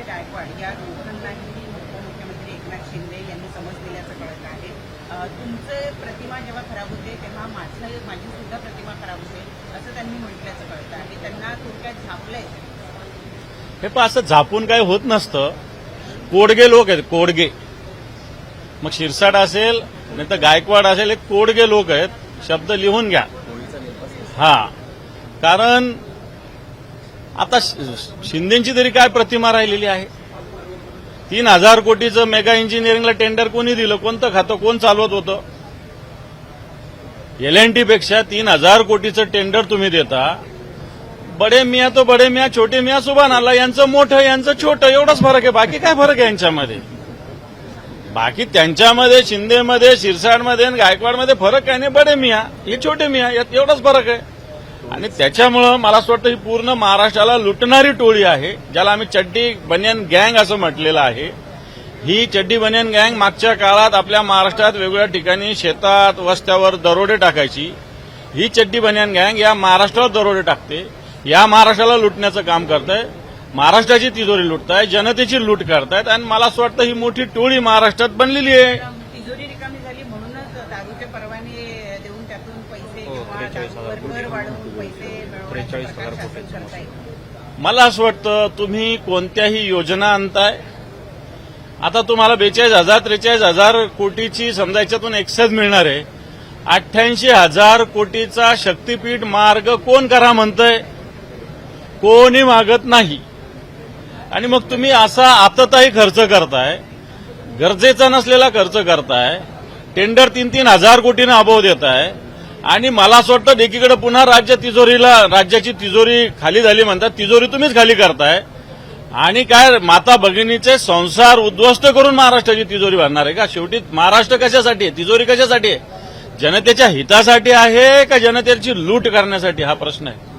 गायकवाड या दोघांनाही उपमुख्यमंत्री एकनाथ शिंदे यांनी समज दिल्याचं कळत आहे. तुमचे प्रतिमा जेव्हा खराब होते तेव्हा माझी सुद्धा प्रतिमा खराब होते असं त्यांनी म्हटल्याचं कळतं आहे. त्यांना थोडक्यात झापलंय. हे पण असं झापून काही होत नसतं. कोडगे लोक आहेत, कोडगे. मग शिरसाट असेल नाही तर गायकवाड असेल, हे कोडगे लोक आहेत. शब्द लिहून घ्या. हा, कारण आता शिंदेची तरी काय प्रतिमा राहिलेली आहे? 3,000 कोटीचं मेगा इंजिनिअरिंगला टेंडर कोणी दिलं? कोणतं खातं कोण चालवत होतं? LNT पेक्षा 3,000 कोटीचं टेंडर तुम्ही देता. बडे मियाँ तो बडे मियाँ, छोटे मियाँ सुभान अल्लाह. यांचं मोठं यांचं छोटं, एवढाच फरक आहे. बाकी काय फरक आहे यांच्यामध्ये? बाकी त्यांच्यामध्ये, शिंदेमध्ये, शिरसाटमध्ये आणि गायकवाडमध्ये फरक काय नाही. बडे मियाँ हे छोटे मियाँ, यात एवढाच फरक आहे. आणि त्याच्यामुळं मला असं वाटतं ही पूर्ण महाराष्ट्राला लुटणारी टोळी आहे, ज्याला आम्ही चड्डी बनियान गँग असं म्हटलेलं आहे. ही चड्डी बनियान गँग मागच्या काळात आपल्या महाराष्ट्रात वेगवेगळ्या ठिकाणी शेतात, वस्त्यावर दरोडे टाकायची. ही चड्डी बनियान गँग या महाराष्ट्रात दरोडे टाकते, या महाराष्ट्राला लुटण्याचं काम करताय. महाराष्ट्राची तिजोरी लुटताय, जनतेची लूट करतायत. आणि मला असं वाटतं ही मोठी टोळी महाराष्ट्रात बनलेली आहे. तिजोरी रिकामी झाली म्हणूनच दारूचे परवाने देऊन त्यातून पैसे किंवा भर वाढवून पैसे मिळवण्याचा. मला असं वाटतं तुम्ही कोणत्याही योजना आणताय. आता तुम्हाला 42,000 43,000 कोटीची समजा याच्यातून एक्सेस मिळणार आहे. 88,000 कोटीचा शक्तीपीठ मार्ग कोण करा म्हणतंय? कोणी मागत नाही. आणि मग तुम्ही असा आतताही खर्च करताय, गरजेचा नसलेला खर्च करताय, टेंडर 3,000 कोटीनं अभाव देताय. आणि मला असं वाटतं एकीकडे पुन्हा राज्याची तिजोरी खाली झाली म्हणतात. तिजोरी तुम्हीच खाली करताय. आणि काय माता भगिनीचे संसार उद्ध्वस्त करून महाराष्ट्राची तिजोरी भरणार आहे का? शेवटी महाराष्ट्र कशासाठी आहे? तिजोरी कशासाठी आहे? जनतेच्या हितासाठी आहे का जनतेची लूट करण्यासाठी? हा प्रश्न आहे.